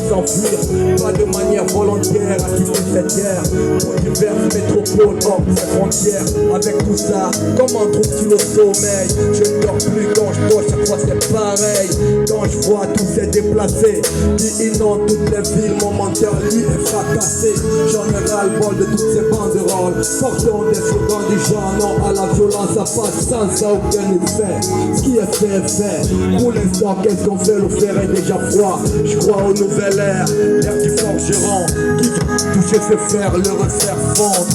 s'enfuir, pas de manière volontaire à quitter cette guerre. Pour diverses métropoles hors ses frontières. Avec tout ça, comment trouves-tu le sommeil? Je ne dors plus quand je dors, chaque fois c'est pareil. Quand je vois tous ces déplacés qui inondent toutes les villes, mon menteur lui est fracassé. J'en ai ras-le-bol de toutes ces banderoles. Portons des slogans du genre non à la violence, ça passe sans ça aucun effet. Ce qui est fait est fait. Pour l'instant, qu'est-ce qu'on fait? Le fer est déjà froid. Je crois au nouvel air, l'air du forgeron qui veut toucher ce fer, le refaire fondre.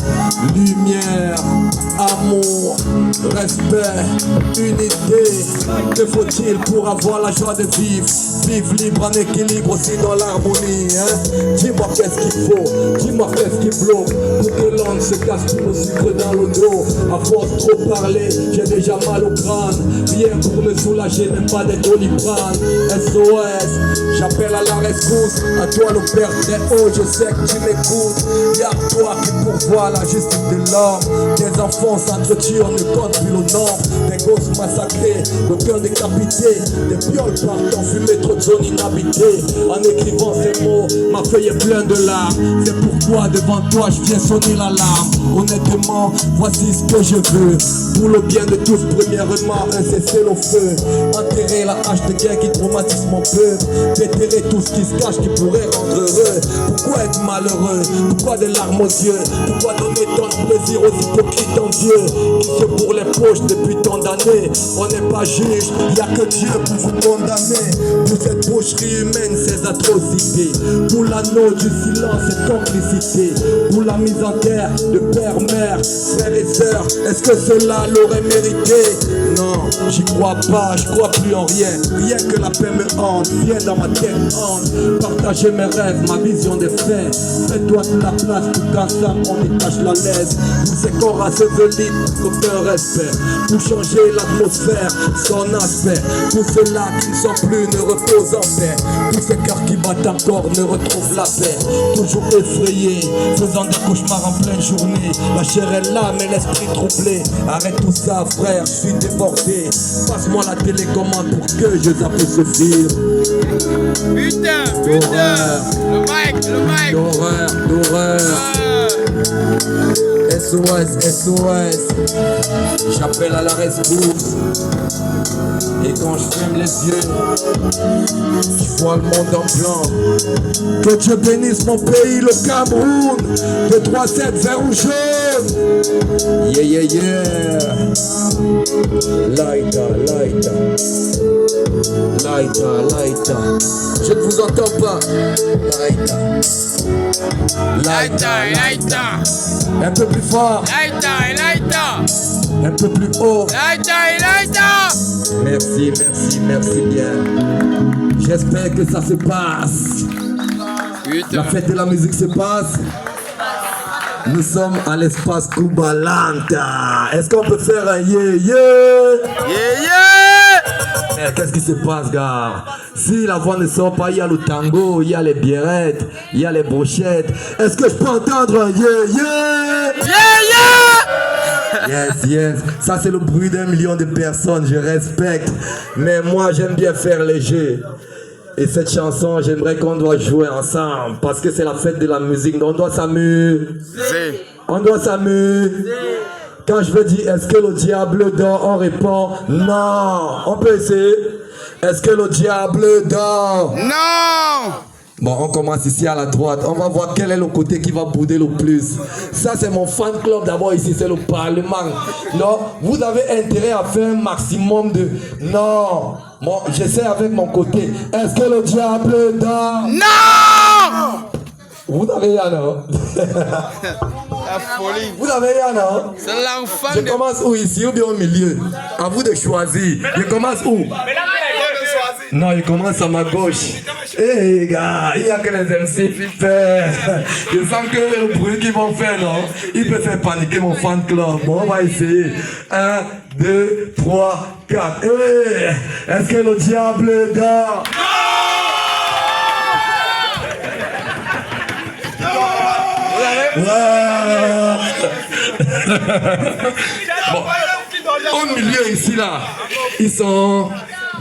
Lumière, amour, respect, unité. Que faut-il pour avoir la joie de vivre? Vivre libre en équilibre aussi dans l'harmonie, hein? Dis-moi qu'est-ce qu'il faut, dis-moi qu'est-ce qui bloque pour que l'homme se casse tout le sucre dans le dos. À force de trop parler, j'ai déjà mal au crâne. Rien pour me soulager, même pas des Doliprane. SOS, j'appelle à la rescousse. À toi le Père très haut, je sais que tu m'écoutes. Y'a toi qui pourvois la justice de l'homme. Des enfants s'entretuent, on ne compte plus le nombre. Des gosses massacrés, le cœur décapité. Des viols partant, fumés, trop de zones inhabitées. En écrivant ces mots, ma feuille est pleine de larmes. C'est pourquoi devant toi je viens sonner l'alarme. Honnêtement, voici ce que je veux. Pour le bien de tous, premièrement, un cessez-le-feu. Enterrer la hache de guerre qui traumatise mon peuple. Déterrer tout ce qui se cache qui pourrait rendre heureux. Pourquoi être malheureux? Pourquoi des larmes aux yeux? Pourquoi donner tant de plaisir aux hypocrites envieux qui se bourrent les poches depuis tant d'années? On n'est pas juge, il n'y a que Dieu pour vous condamner. Pour cette boucherie humaine, ces atrocités. Pour l'anneau du silence, cette complicité. Pour la mise en terre de père, mère, frères et sœurs. Est-ce que cela l'aurait mérité? Non, j'y crois pas, je crois plus en rien. Rien que la paix me hante, viens dans ma tête hante. Partager mes rêves, ma vision des faits. Fais-toi de la place, tout ensemble on y cache la laisse. Pour ces corps assevelites, aucun respect. Pour changer l'atmosphère, son aspect. Pour ceux-là qui ne sont plus, ne reposent en paix. Pour ces cœurs qui battent encore, ne retrouvent la paix. Toujours effrayés, faisant des cauchemars en pleine journée. La chair est là, mais l'esprit troublé. Arrête tout ça, frère, je suis débordé. Passe-moi la télécommande pour que je zappe ce film. Putain, le mic. D'horreur. SOS, SOS. J'appelle à la rescousse. Et quand je ferme les yeux, je vois le monde en blanc. Que Dieu bénisse mon pays, le Cameroun. De 3-7 vert ou jaune. Yeah, yeah, yeah. Laïta. Je ne vous entends pas. Laïta. Un peu plus fort. Un peu plus haut. Merci bien. J'espère que ça se passe. La fête de la musique se passe. Nous sommes à l'espace Kubalanta. Est-ce qu'on peut faire un yeah? Qu'est-ce qui se passe, gars? Si la voix ne sort pas, il y a le tango, il y a les biérettes, il y a les brochettes. Est-ce que je peux entendre un yeah? Yes. Ça, c'est le bruit d'1 million de personnes, je respecte. Mais moi, j'aime bien faire léger. Et cette chanson, j'aimerais qu'on doit jouer ensemble. Parce que c'est la fête de la musique. On doit s'amuser. Quand je veux dire, est-ce que le diable dort? On répond, non. On peut essayer. Est-ce que le diable dort? Non. Bon, on commence ici à la droite. On va voir quel est le côté qui va bouder le plus. Ça, c'est mon fan club d'abord ici, c'est le Parlement. Non, vous avez intérêt à faire un maximum de... Non. Bon, j'essaie avec mon côté. Est-ce que le diable dort? Non. Vous avez rien, non? La folie. Vous avez rien, non? C'est l'enfant. Je commence où ici ou bien au milieu? À vous de choisir. Je commence où? Non, il commence à ma gauche. Hey gars, il n'y a que les MC qui font. Je sens que le bruit qu'ils vont faire, non? Il peut faire paniquer mon fan club. Bon, on va essayer. 1, 2, 3, 4. Hey, est-ce que le diable dort? Bon, au milieu ici là, ils sont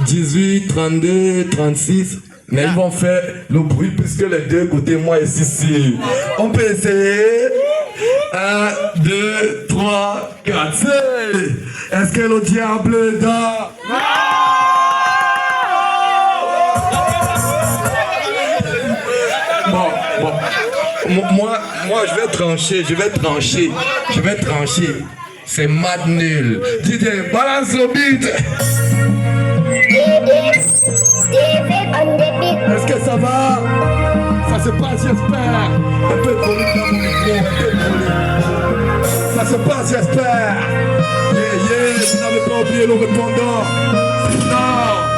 18, 32, 36. Mais ils vont faire le bruit puisque les deux côtés, moi et Sissi. On peut essayer. 1, 2, 3, 4, 5. Est-ce que le diable est là? Bon. Moi, je vais trancher. C'est mad nul. DJ, balance le beat. Est-ce que ça va? Ça se passe, j'espère. Un peu de volume dans mon micro, Ça se passe, j'espère. Yeah, vous n'avez pas oublié le répondant. Non.